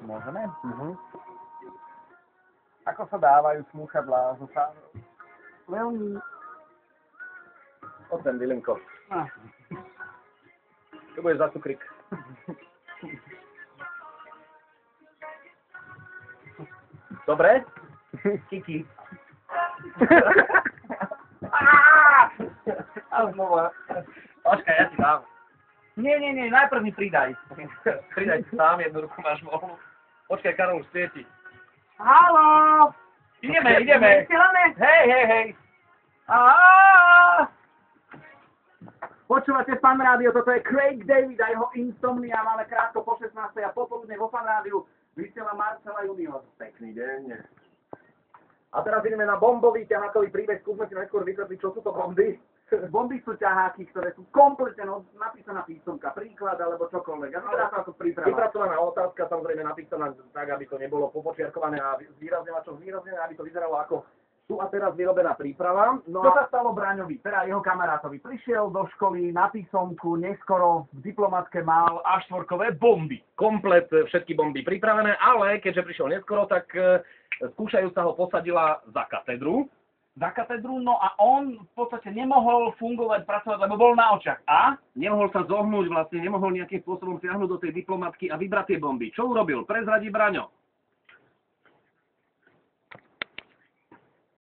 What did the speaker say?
Môžeme? Ako sa dávajú smúchadlá zo sánov? Veľmi... O ten Vilimko. No. To bude za cukrík. Dobre? Kiki. A znova. Počkaj, ja ti dám. Nie, najprv mi pridaj. Pridaj si sám, jednu ruku máš voľnú. Počkaj, Karol už svieti. Haló! Ideme. Vysielame? Hej. Počúvate Fan Rádio, toto je Craig David a jeho Insomnia. Máme krátko po 16. a popoludne vo Fan Rádiu. Vysiela Marcela Junior. Pekný deň. A teraz ideme na bombový ťahákový príbeh. Skúsme si najskôr vysvetliť, čo sú to bomby. Bomby sú ťaháky, ktoré sú kompletne napísaná písomka, príklad alebo čokoľvek. A vyzerá to ako príprava. Vypracovaná otázka, samozrejme napísaná tak, aby to nebolo popočiarkované a zvýraznené, aby to vyzeralo ako tu a teraz vyrobená príprava. No Čo sa stalo Braňovi, teda jeho kamarátovi? Prišiel do školy na písomku, neskoro v diplomatke mal A4-kové bomby. Komplet všetky bomby pripravené, ale keďže prišiel neskoro, tak skúšajúca ho posadila za katedru. No a on v podstate nemohol fungovať, pracovať, lebo bol na očiach. A? Nemohol sa zohnúť, vlastne nemohol nejakým spôsobom siahnuť do tej diplomatky a vybrať tie bomby. Čo urobil? Prezradí Braňo.